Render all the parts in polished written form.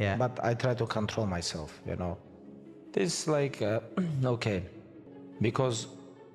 Yeah. But I try to control myself, you know. This like, okay, because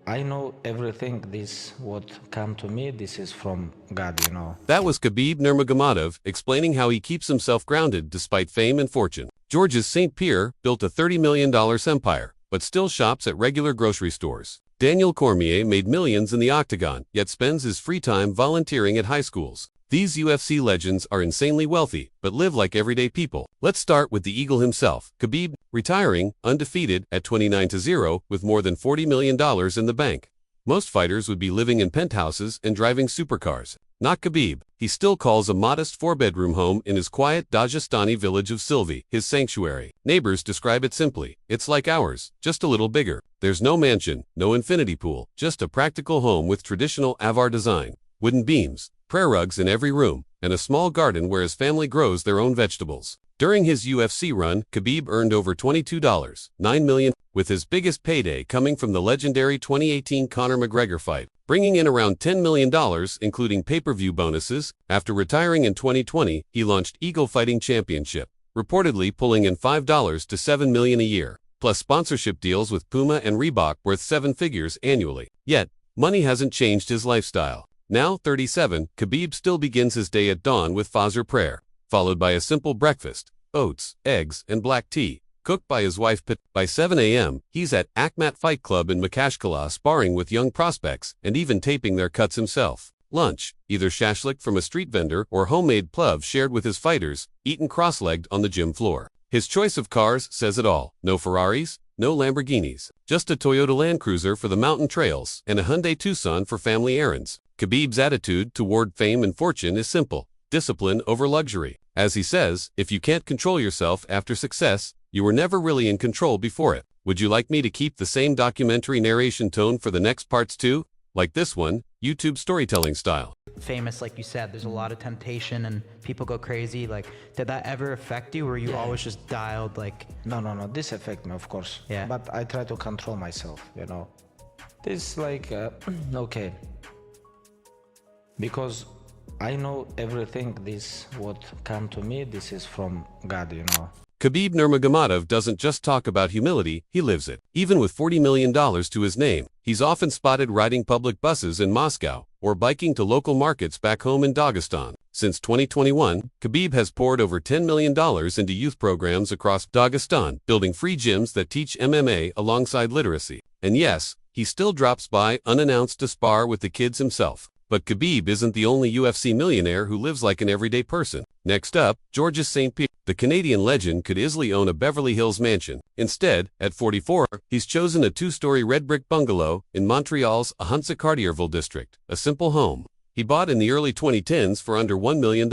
I know everything this what come to me, this is from God, you know. That was Khabib Nurmagomedov explaining how he keeps himself grounded despite fame and fortune. George's St. Pierre built a $30 million empire, but still shops at regular grocery stores. Daniel Cormier made millions in the octagon, yet spends his free time volunteering at high schools. These UFC legends are insanely wealthy, but live like everyday people. Let's start with the Eagle himself, Khabib, retiring, undefeated, at 29-0, with more than $40 million in the bank. Most fighters would be living in penthouses and driving supercars. Not Khabib. He still calls a modest 4-bedroom home in his quiet Dagestani village of Sylvi his sanctuary. Neighbors describe it simply. It's like ours, just a little bigger. There's no mansion, no infinity pool, just a practical home with traditional Avar design. Wooden beams, prayer rugs in every room, and a small garden where his family grows their own vegetables. During his UFC run, Khabib earned over $22.9 million, with his biggest payday coming from the legendary 2018 Conor McGregor fight, bringing in around $10 million, including pay-per-view bonuses. After retiring in 2020, he launched Eagle Fighting Championship, reportedly pulling in $5 to $7 million a year, plus sponsorship deals with Puma and Reebok worth 7 figures annually. Yet, money hasn't changed his lifestyle. Now 37, Khabib still begins his day at dawn with Fajr prayer, followed by a simple breakfast, oats, eggs, and black tea, cooked by his wife. By 7 a.m., he's at Akhmat Fight Club in Makashkala sparring with young prospects and even taping their cuts himself. Lunch, either shashlik from a street vendor or homemade plov shared with his fighters, eaten cross-legged on the gym floor. His choice of cars says it all. No Ferraris, no Lamborghinis, just a Toyota Land Cruiser for the mountain trails and a Hyundai Tucson for family errands. Khabib's attitude toward fame and fortune is simple: discipline over luxury. As he says, if you can't control yourself after success, you were never really in control before it. Would you like me to keep the same documentary narration tone for the next parts too? Like this one, YouTube storytelling style. Famous, like you said, there's a lot of temptation and people go crazy. Like, did that ever affect you? Or were you always just dialed like? No, this affect me, of course. Yeah. But I try to control myself, you know. This like, okay. Because I know everything this what come to me, this is from God, you know. Khabib Nurmagomedov doesn't just talk about humility, he lives it. Even with $40 million to his name, he's often spotted riding public buses in Moscow or biking to local markets back home in Dagestan. Since 2021, Khabib has poured over $10 million into youth programs across Dagestan, building free gyms that teach MMA alongside literacy. And yes, he still drops by unannounced to spar with the kids himself. But Khabib isn't the only UFC millionaire who lives like an everyday person. Next up, Georges St. Pierre. The Canadian legend could easily own a Beverly Hills mansion. Instead, at 44, he's chosen a 2-story red brick bungalow in Montreal's Ahuntsic-Cartierville district, a simple home he bought in the early 2010s for under $1 million.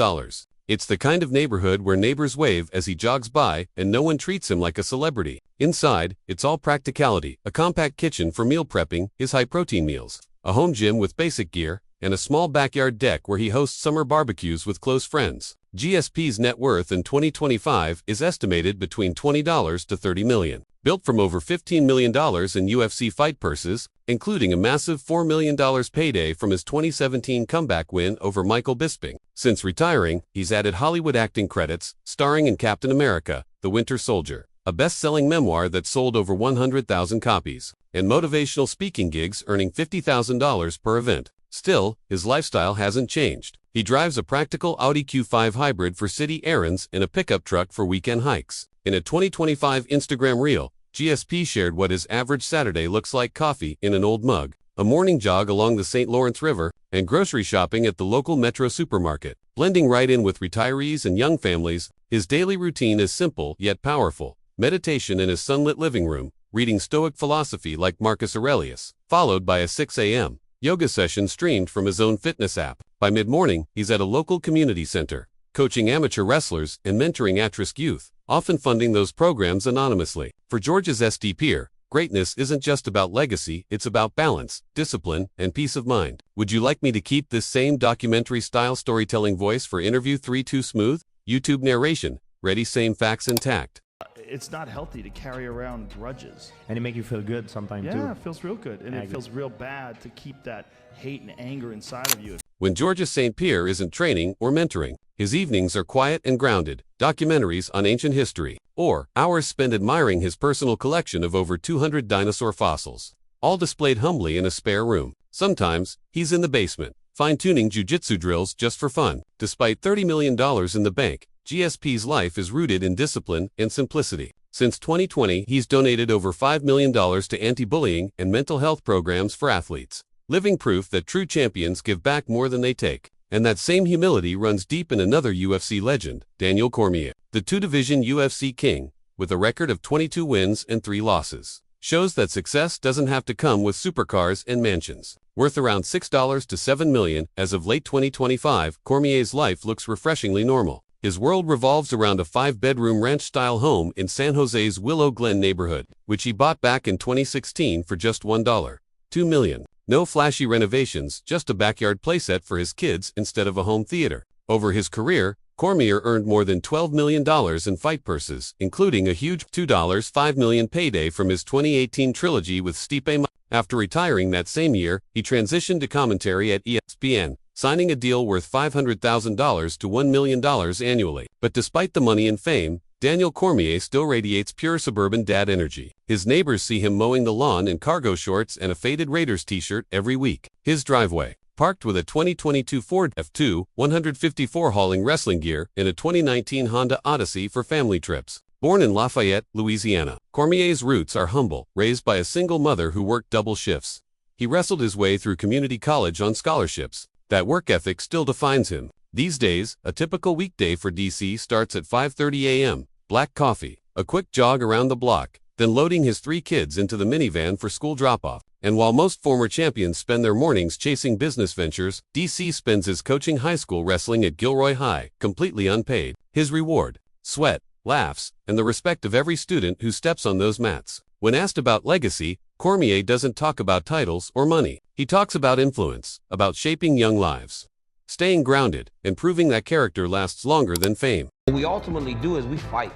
It's the kind of neighborhood where neighbors wave as he jogs by and no one treats him like a celebrity. Inside, it's all practicality: a compact kitchen for meal prepping his high-protein meals, a home gym with basic gear, and a small backyard deck where he hosts summer barbecues with close friends. GSP's net worth in 2025 is estimated between $20 to $30 million. Built from over $15 million in UFC fight purses, including a massive $4 million payday from his 2017 comeback win over Michael Bisping. Since retiring, he's added Hollywood acting credits, starring in Captain America: The Winter Soldier, a best-selling memoir that sold over 100,000 copies, and motivational speaking gigs earning $50,000 per event. Still, his lifestyle hasn't changed. He drives a practical Audi Q5 hybrid for city errands and a pickup truck for weekend hikes. In a 2025 Instagram reel, GSP shared what his average Saturday looks like: coffee in an old mug, a morning jog along the St. Lawrence River, and grocery shopping at the local Metro supermarket. Blending right in with retirees and young families, his daily routine is simple yet powerful: meditation in his sunlit living room, reading Stoic philosophy like Marcus Aurelius, followed by a 6 a.m. yoga session streamed from his own fitness app. By mid-morning, he's at a local community center, coaching amateur wrestlers and mentoring at-risk youth, often funding those programs anonymously. For Georges St. Pierre, greatness isn't just about legacy, it's about balance, discipline, and peace of mind. Would you like me to keep this same documentary-style storytelling voice for interview 3 too smooth? YouTube narration, ready, same facts intact. It's not healthy to carry around grudges. And it make you feel good sometimes too. Yeah, it feels real good. And it feels real bad to keep that hate and anger inside of you. when Georges St. Pierre isn't training or mentoring. His evenings are quiet and grounded, documentaries on ancient history, or hours spent admiring his personal collection of over 200 dinosaur fossils, all displayed humbly in a spare room. Sometimes, he's in the basement, fine-tuning jiu-jitsu drills just for fun. Despite $30 million in the bank, GSP's life is rooted in discipline and simplicity. Since 2020, he's donated over $5 million to anti-bullying and mental health programs for athletes, living proof that true champions give back more than they take. And that same humility runs deep in another UFC legend, Daniel Cormier. The two-division UFC king, with a record of 22 wins and 3 losses, shows that success doesn't have to come with supercars and mansions. Worth around $6 to $7 million, as of late 2025, Cormier's life looks refreshingly normal. His world revolves around a 5-bedroom ranch-style home in San Jose's Willow Glen neighborhood, which he bought back in 2016 for just $1.2 million. No flashy renovations, just a backyard playset for his kids instead of a home theater. Over his career, Cormier earned more than $12 million in fight purses, including a huge $2.5 million payday from his 2018 trilogy with Stipe Miocic. After retiring that same year, he transitioned to commentary at ESPN, signing a deal worth $500,000 to $1 million annually. But despite the money and fame, Daniel Cormier still radiates pure suburban dad energy. His neighbors see him mowing the lawn in cargo shorts and a faded Raiders t-shirt every week. His driveway, parked with a 2022 Ford F2-154 hauling wrestling gear and a 2019 Honda Odyssey for family trips. Born in Lafayette, Louisiana, Cormier's roots are humble, raised by a single mother who worked double shifts. He wrestled his way through community college on scholarships. That work ethic still defines him. These days, a typical weekday for DC starts at 5:30 a.m., black coffee, a quick jog around the block, then loading his 3 kids into the minivan for school drop-off. And while most former champions spend their mornings chasing business ventures, DC spends his coaching high school wrestling at Gilroy High, completely unpaid. His reward: sweat, laughs, and the respect of every student who steps on those mats. When asked about legacy, Cormier doesn't talk about titles or money. He talks about influence, about shaping young lives, staying grounded, and proving that character lasts longer than fame. What we ultimately do is we fight.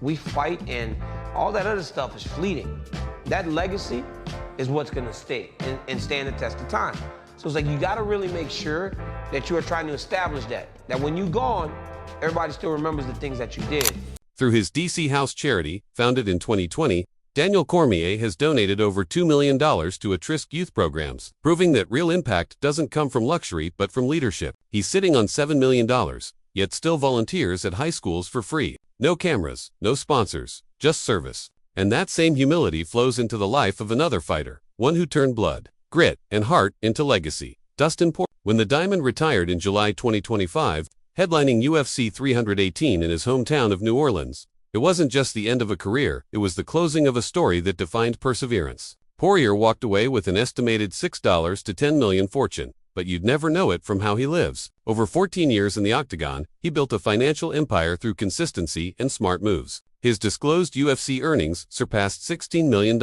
We fight, and all that other stuff is fleeting. That legacy is what's gonna stay and stand the test of time. So it's like you gotta really make sure that you are trying to establish that when you're gone, everybody still remembers the things that you did. Through his DC House charity, founded in 2020, Daniel Cormier has donated over $2 million to at-risk youth programs, proving that real impact doesn't come from luxury but from leadership. He's sitting on $7 million, yet still volunteers at high schools for free. No cameras, no sponsors, just service. And that same humility flows into the life of another fighter, one who turned blood, grit, and heart into legacy. Dustin Poirier. When the Diamond retired in July 2025, headlining UFC 318 in his hometown of New Orleans, it wasn't just the end of a career, it was the closing of a story that defined perseverance. Poirier walked away with an estimated $6 to $10 million fortune, but you'd never know it from how he lives. Over 14 years in the octagon, he built a financial empire through consistency and smart moves. His disclosed UFC earnings surpassed $16 million,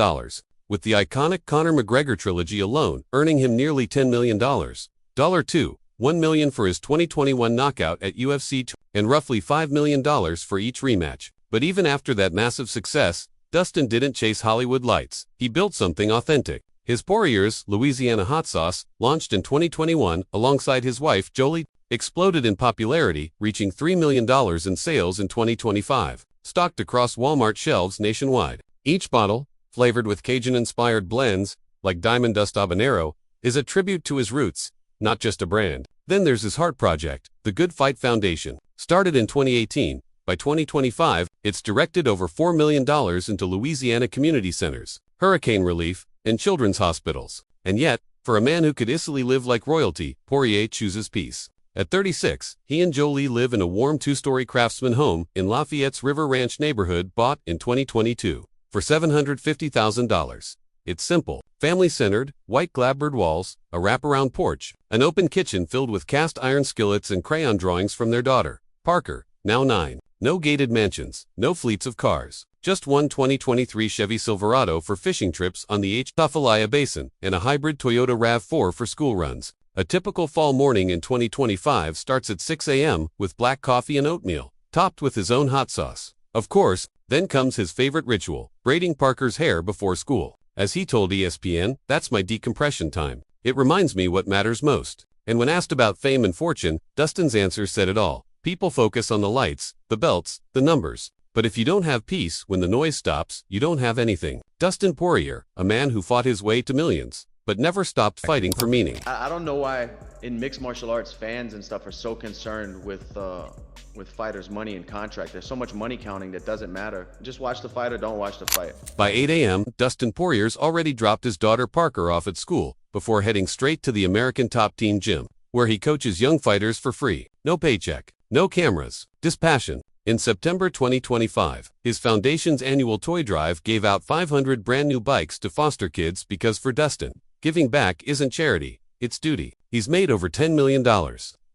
with the iconic Conor McGregor trilogy alone earning him nearly $10 million. $1 million for his 2021 knockout at UFC 2, and roughly $5 million for each rematch. But even after that massive success, Dustin didn't chase Hollywood lights. He built something authentic. His Poirier's Louisiana hot sauce, launched in 2021 alongside his wife Jolie, exploded in popularity, reaching $3 million in sales in 2025, stocked across Walmart shelves nationwide. Each bottle, flavored with Cajun-inspired blends, like Diamond Dust Habanero, is a tribute to his roots, not just a brand. Then there's his heart project, the Good Fight Foundation. Started in 2018, by 2025, it's directed over $4 million into Louisiana community centers, hurricane relief, and children's hospitals. And yet, for a man who could easily live like royalty, Poirier chooses peace. At 36, he and Jolie live in a warm 2-story craftsman home in Lafayette's River Ranch neighborhood, bought in 2022 for $750,000. It's simple, family-centered, white clapboard walls, a wraparound porch, an open kitchen filled with cast iron skillets and crayon drawings from their daughter, Parker, now 9. No gated mansions, no fleets of cars, just one 2023 Chevy Silverado for fishing trips on the Atchafalaya Basin, and a hybrid Toyota RAV4 for school runs. A typical fall morning in 2025 starts at 6 a.m. with black coffee and oatmeal, topped with his own hot sauce. Of course, then comes his favorite ritual, braiding Parker's hair before school. As he told ESPN, "That's my decompression time. It reminds me what matters most." And when asked about fame and fortune, Dustin's answer said it all. People focus on the lights, the belts, the numbers. But if you don't have peace when the noise stops, you don't have anything. Dustin Poirier, a man who fought his way to millions, but never stopped fighting for meaning. I don't know why in mixed martial arts fans and stuff are so concerned with fighters' money and contract. There's so much money counting that doesn't matter. Just watch the fight or don't watch the fight. By 8 a.m., Dustin Poirier's already dropped his daughter Parker off at school before heading straight to the American Top Team gym, where he coaches young fighters for free. No paycheck, no cameras, just passion. In September 2025, his foundation's annual toy drive gave out 500 brand new bikes to foster kids because for Dustin, giving back isn't charity, it's duty. He's made over $10 million,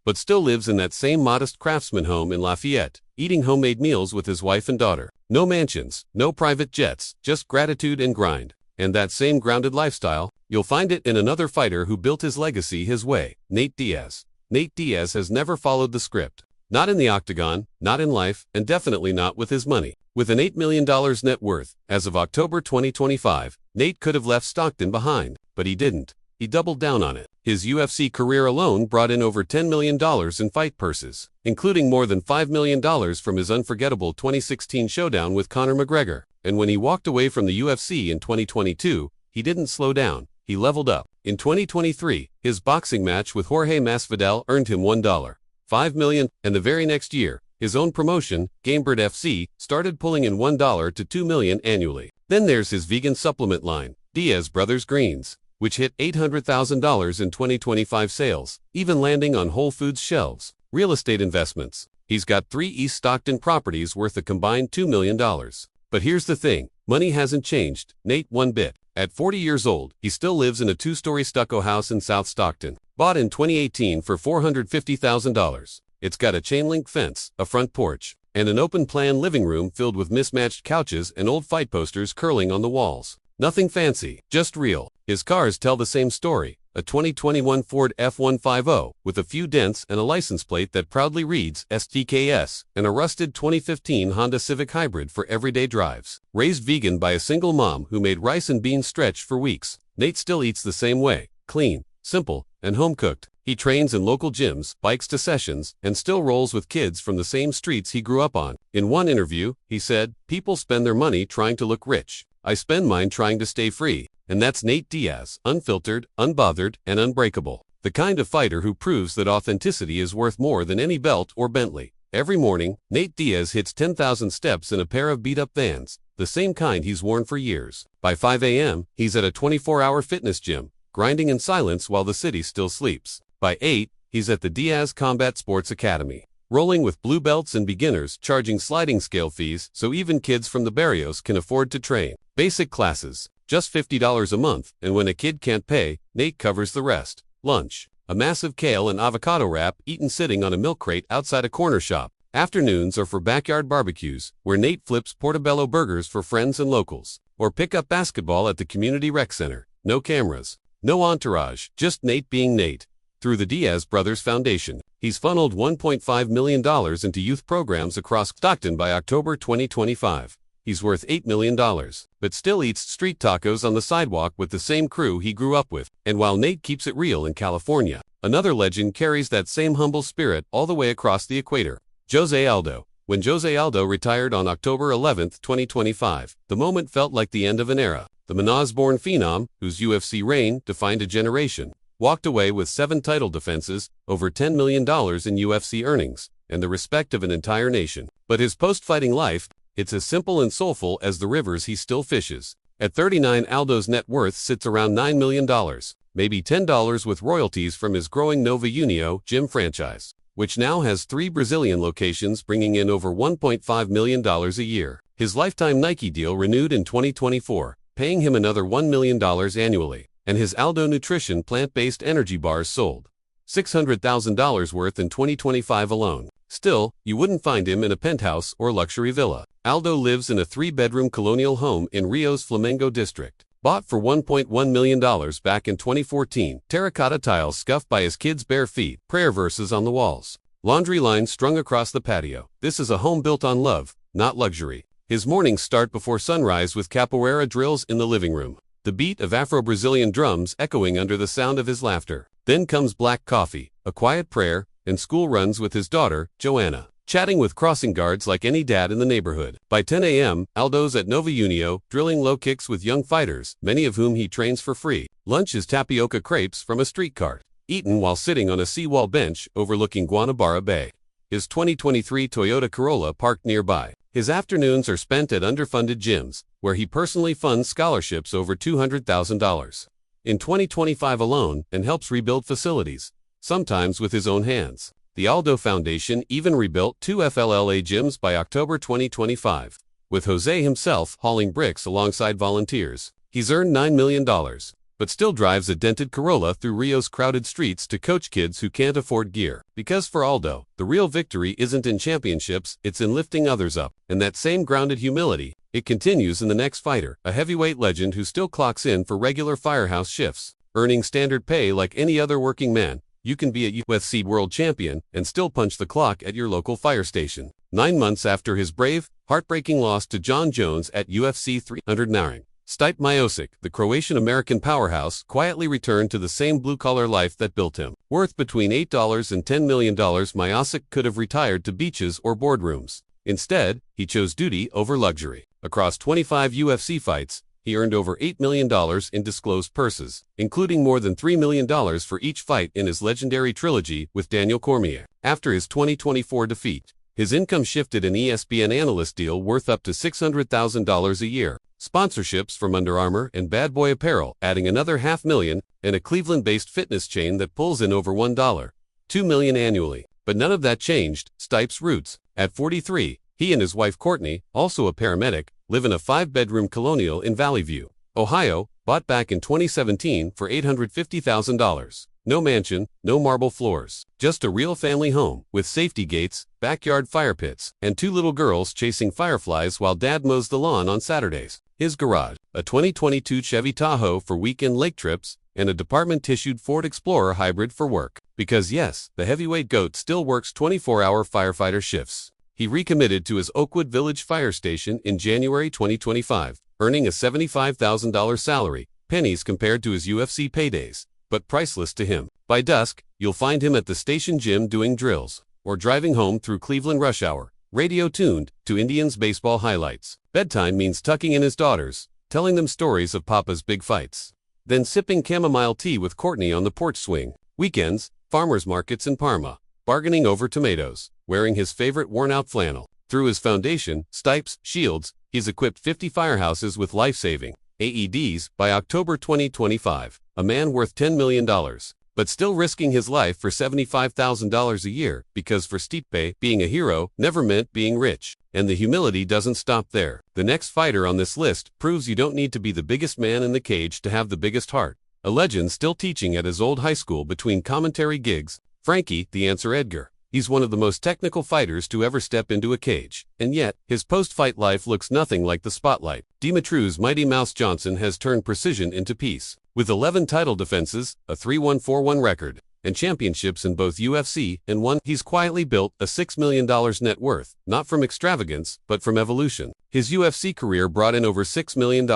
but still lives in that same modest craftsman home in Lafayette, eating homemade meals with his wife and daughter. No mansions, no private jets, just gratitude and grind. And that same grounded lifestyle, you'll find it in another fighter who built his legacy his way, Nate Diaz. Nate Diaz has never followed the script. Not in the octagon, not in life, and definitely not with his money. With an $8 million net worth, as of October 2025, Nate could have left Stockton behind, but he didn't. He doubled down on it. His UFC career alone brought in over $10 million in fight purses, including more than $5 million from his unforgettable 2016 showdown with Conor McGregor. And when he walked away from the UFC in 2022, he didn't slow down, he leveled up. In 2023, his boxing match with Jorge Masvidal earned him $1.5 million, and the very next year, his own promotion, Gamebird FC, started pulling in $1 to $2 million annually. Then there's his vegan supplement line, Diaz Brothers Greens, which hit $800,000 in 2025 sales, even landing on Whole Foods shelves. Real estate investments. He's got 3 East Stockton properties worth a combined $2 million. But here's the thing, money hasn't changed, Nate, one bit. At 40 years old, he still lives in a 2-story stucco house in South Stockton, bought in 2018 for $450,000. It's got a chain-link fence, a front porch, and an open-plan living room filled with mismatched couches and old fight posters curling on the walls. Nothing fancy, just real. His cars tell the same story. A 2021 Ford F-150 with a few dents and a license plate that proudly reads STKS, and a rusted 2015 Honda Civic Hybrid for everyday drives. Raised vegan by a single mom who made rice and beans stretch for weeks, Nate still eats the same way, clean, simple, and home-cooked. He trains in local gyms, bikes to sessions, and still rolls with kids from the same streets he grew up on. In one interview, he said, "People spend their money trying to look rich. I spend mine trying to stay free." And that's Nate Diaz, unfiltered, unbothered, and unbreakable. The kind of fighter who proves that authenticity is worth more than any belt or Bentley. Every morning, Nate Diaz hits 10,000 steps in a pair of beat-up Vans, the same kind he's worn for years. By 5 a.m., he's at a 24-hour fitness gym, grinding in silence while the city still sleeps. By 8, he's at the Diaz Combat Sports Academy, rolling with blue belts and beginners, charging sliding scale fees so even kids from the barrios can afford to train. Basic classes. Just $50 a month, and when a kid can't pay, Nate covers the rest. Lunch. A massive kale and avocado wrap eaten sitting on a milk crate outside a corner shop. Afternoons are for backyard barbecues, where Nate flips portobello burgers for friends and locals. Or pick up basketball at the community rec center. No cameras. No entourage, just Nate being Nate. Through the Diaz Brothers Foundation, he's funneled $1.5 million into youth programs across Stockton by October 2025. He's worth $8 million, but still eats street tacos on the sidewalk with the same crew he grew up with. And while Nate keeps it real in California, another legend carries that same humble spirit all the way across the equator. José Aldo. When José Aldo retired on October 11, 2025, the moment felt like the end of an era. The Manaz-born phenom, whose UFC reign defined a generation, walked away with 7 title defenses, over $10 million in UFC earnings, and the respect of an entire nation. But his post-fighting life, it's as simple and soulful as the rivers he still fishes. At 39, Aldo's net worth sits around $9 million, maybe $10 with royalties from his growing Nova União gym franchise, which now has 3 Brazilian locations bringing in over $1.5 million a year. His lifetime Nike deal renewed in 2024, paying him another $1 million annually, and his Aldo Nutrition plant-based energy bars sold $600,000 worth in 2025 alone. Still, you wouldn't find him in a penthouse or luxury villa. Aldo lives in a 3-bedroom colonial home in Rio's Flamengo district. Bought for $1.1 million back in 2014, terracotta tiles scuffed by his kids' bare feet, prayer verses on the walls, laundry lines strung across the patio. This is a home built on love, not luxury. His mornings start before sunrise with capoeira drills in the living room. the beat of Afro-Brazilian drums echoing under the sound of his laughter. Then comes black coffee, a quiet prayer, and school runs with his daughter, Joanna, chatting with crossing guards like any dad in the neighborhood. By 10 a.m., Aldo's at Nova Unio, drilling low kicks with young fighters, many of whom he trains for free. Lunch is tapioca crepes from a street cart, eaten while sitting on a seawall bench overlooking Guanabara Bay. His 2023 Toyota Corolla parked nearby. His afternoons are spent at underfunded gyms, where he personally funds scholarships over $200,000 in 2025 alone and helps rebuild facilities, sometimes with his own hands. The Aldo Foundation even rebuilt 2 FLLA gyms by October 2025, with Jose himself hauling bricks alongside volunteers. He's earned $9 million, but still drives a dented Corolla through Rio's crowded streets to coach kids who can't afford gear. Because for Aldo, the real victory isn't in championships, it's in lifting others up. And that same grounded humility, it continues in the next fighter, a heavyweight legend who still clocks in for regular firehouse shifts, earning standard pay like any other working man. You can be a UFC world champion and still punch the clock at your local fire station. 9 months after his brave, heartbreaking loss to John Jones at UFC 309, Stipe Miocic, the Croatian-American powerhouse, quietly returned to the same blue-collar life that built him. Worth between $8 and $10 million, Miocic could have retired to beaches or boardrooms. Instead, he chose duty over luxury. Across 25 UFC fights, he earned over $8 million in disclosed purses, including more than $3 million for each fight in his legendary trilogy with Daniel Cormier. After his 2024 defeat, his income shifted an ESPN analyst deal worth up to $600,000 a year, sponsorships from Under Armour and Bad Boy Apparel adding another $500,000, and a Cleveland-based fitness chain that pulls in over $2 million annually. But none of that changed Stipe's roots. At 43, he and his wife Courtney, also a paramedic, live in a 5-bedroom colonial in Valley View, Ohio, bought back in 2017 for $850,000. No mansion, no marble floors, just a real family home with safety gates, backyard fire pits, and 2 little girls chasing fireflies while dad mows the lawn on Saturdays. His garage, a 2022 Chevy Tahoe for weekend lake trips, and a department-issued Ford Explorer hybrid for work. Because yes, the heavyweight GOAT still works 24-hour firefighter shifts. He recommitted to his Oakwood Village fire station in January 2025, earning a $75,000 salary, pennies compared to his UFC paydays, but priceless to him. By dusk, you'll find him at the station gym doing drills, or driving home through Cleveland rush hour, radio tuned to Indians baseball highlights. Bedtime means tucking in his daughters, telling them stories of Papa's big fights. Then sipping chamomile tea with Courtney on the porch swing. Weekends, farmers markets in Parma, bargaining over tomatoes, wearing his favorite worn-out flannel. Through his foundation, Stipes Shields, he's equipped 50 firehouses with life-saving AEDs by October 2025, a man worth $10 million, but still risking his life for $75,000 a year, because for Stipe, being a hero never meant being rich. And the humility doesn't stop there. The next fighter on this list proves you don't need to be the biggest man in the cage to have the biggest heart. A legend still teaching at his old high school between commentary gigs, Frankie "The Answer" Edgar. He's one of the most technical fighters to ever step into a cage, and yet, his post-fight life looks nothing like the spotlight. Demetrious Mighty Mouse Johnson has turned precision into peace. With 11 title defenses, a 3-1-4-1 record, and championships in both UFC and ONE, he's quietly built a $6 million net worth, not from extravagance, but from evolution. His UFC career brought in over $6 million,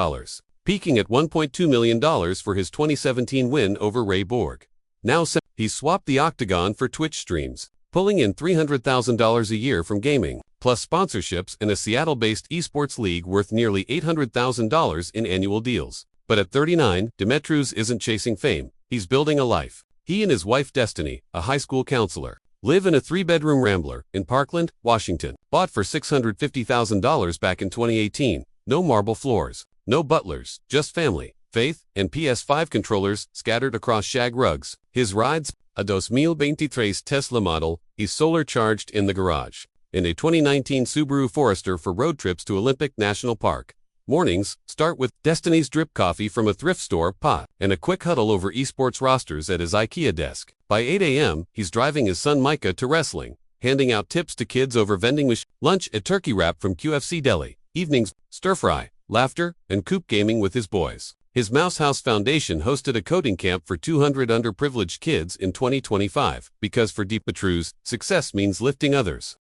peaking at $1.2 million for his 2017 win over Ray Borg. Now, he's swapped the octagon for Twitch streams, pulling in $300,000 a year from gaming, plus sponsorships and a Seattle-based esports league worth nearly $800,000 in annual deals. But at 39, Demetrious isn't chasing fame, he's building a life. He and his wife Destiny, a high school counselor, live in a 3-bedroom rambler in Parkland, Washington, bought for $650,000 back in 2018. No marble floors, no butlers, just family, faith, and PS5 controllers scattered across shag rugs. His rides, a 2023 Tesla model, is solar-charged in the garage, and a 2019 Subaru Forester for road trips to Olympic National Park. Mornings start with Destiny's drip coffee from a thrift store pot and a quick huddle over esports rosters at his IKEA desk. By 8 a.m., he's driving his son Micah to wrestling, handing out tips to kids over vending machines. Lunch at Turkey Wrap from QFC Deli. Evenings, stir-fry, laughter, and coop gaming with his boys. His Mouse House Foundation hosted a coding camp for 200 underprivileged kids in 2025, because for Demetrious, success means lifting others.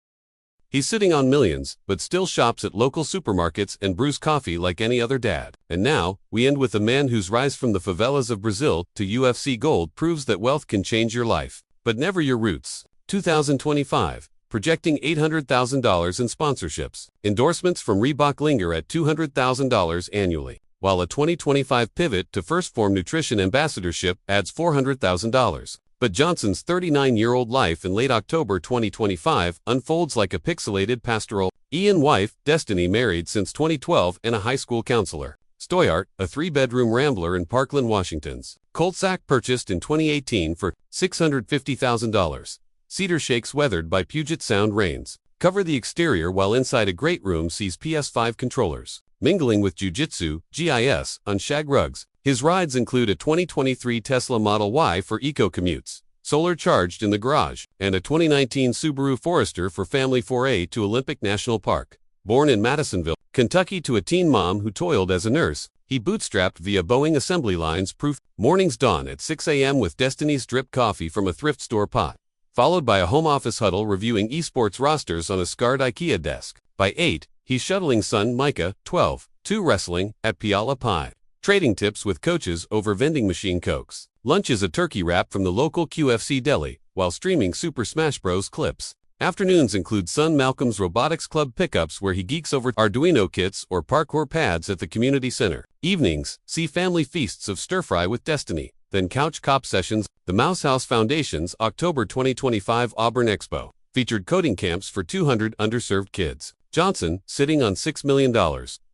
He's sitting on millions, but still shops at local supermarkets and brews coffee like any other dad. And now, we end with a man whose rise from the favelas of Brazil to UFC gold proves that wealth can change your life, but never your roots. 2025. Projecting $800,000 in sponsorships. Endorsements from Reebok linger at $200,000 annually, while a 2025 pivot to First Form Nutrition ambassadorship adds $400,000. But Johnson's 39-year-old life in late October 2025 unfolds like a pixelated pastoral. Ian wife, Destiny, married since 2012 and a high school counselor. Stoyart, a 3-bedroom rambler in Parkland, Washington's. Cul-de-sac purchased in 2018 for $650,000. Cedar shakes weathered by Puget Sound rains. Cover the exterior while inside a great room sees PS5 controllers. Mingling with Jiu-Jitsu, GIS, on shag rugs. His rides include a 2023 Tesla Model Y for eco-commutes, solar charged in the garage, and a 2019 Subaru Forester for family foray to Olympic National Park. Born in Madisonville, Kentucky to a teen mom who toiled as a nurse, he bootstrapped via Boeing assembly lines proof. Mornings dawn at 6 a.m. with Destiny's drip coffee from a thrift store pot, followed by a home office huddle reviewing esports rosters on a scarred IKEA desk. By 8, he's shuttling son Micah, 12, to wrestling at Piala Pie. Trading tips with coaches over vending machine cokes. Lunch is a turkey wrap from the local QFC deli, while streaming Super Smash Bros. Clips. Afternoons include son Malcolm's Robotics Club pickups where he geeks over Arduino kits or parkour pads at the community center. Evenings, see family feasts of stir-fry with Destiny, then couch cop sessions. The Mouse House Foundation's October 2025 Auburn Expo featured coding camps for 200 underserved kids. Johnson, sitting on $6 million,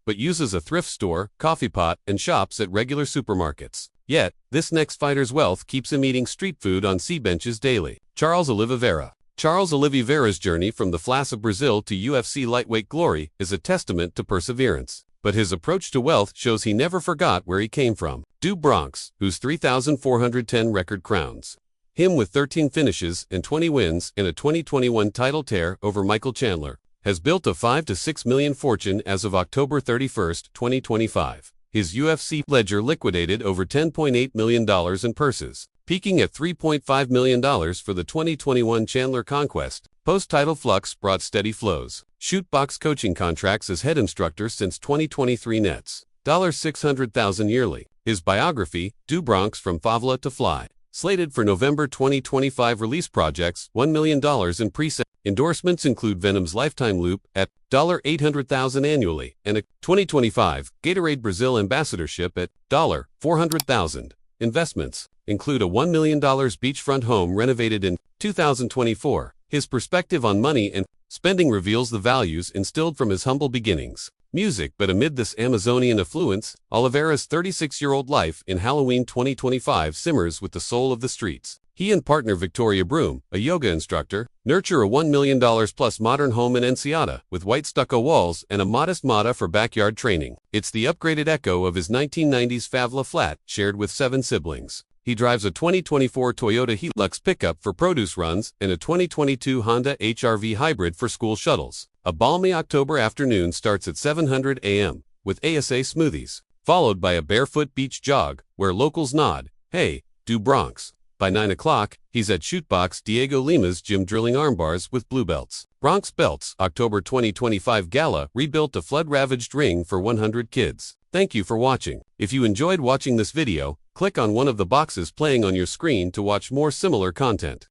but uses a thrift store, coffee pot, and shops at regular supermarkets. Yet, this next fighter's wealth keeps him eating street food on sea benches daily. Charles Oliveira. Charles Oliveira's journey from the Flas of Brazil to UFC lightweight glory is a testament to perseverance. But his approach to wealth shows he never forgot where he came from. Du Bronx, whose 3,410 record crowns him with 13 finishes and 20 wins in a 2021 title tear over Michael Chandler, has built a $5 to $6 million fortune as of October 31, 2025. His UFC ledger liquidated over $10.8 million in purses, peaking at $3.5 million for the 2021 Chandler Conquest. Post-title flux brought steady flows. Shootbox coaching contracts as head instructor since 2023 nets $600,000 yearly. His biography, Du Bronx from Favela to Fly, slated for November 2025 release projects, $1 million in pre-sale. Endorsements include Venom's Lifetime Loop at $800,000 annually and a 2025 Gatorade Brazil ambassadorship at $400,000. Investments include a $1 million beachfront home renovated in 2024. His perspective on money and spending reveals the values instilled from his humble beginnings. Music. But amid this Amazonian affluence, Oliveira's 36-year-old life in Halloween 2025 simmers with the soul of the streets. He and partner Victoria Broom, a yoga instructor, nurture a $1 million plus modern home in Ensenada with white stucco walls and a modest Mata for backyard training. It's the upgraded echo of his 1990s favela flat shared with 7 siblings. He drives a 2024 Toyota Hilux pickup for produce runs and a 2022 Honda HR-V hybrid for school shuttles. A balmy October afternoon starts at 7:00 a.m. with ASA smoothies, followed by a barefoot beach jog where locals nod, "Hey, Du Bronx." By 9 o'clock, he's at Shootbox Diego Lima's gym drilling armbars with blue belts. Bronx Belts October 2025 Gala rebuilt a flood-ravaged ring for 100 kids. Thank you for watching. If you enjoyed watching this video, click on one of the boxes playing on your screen to watch more similar content.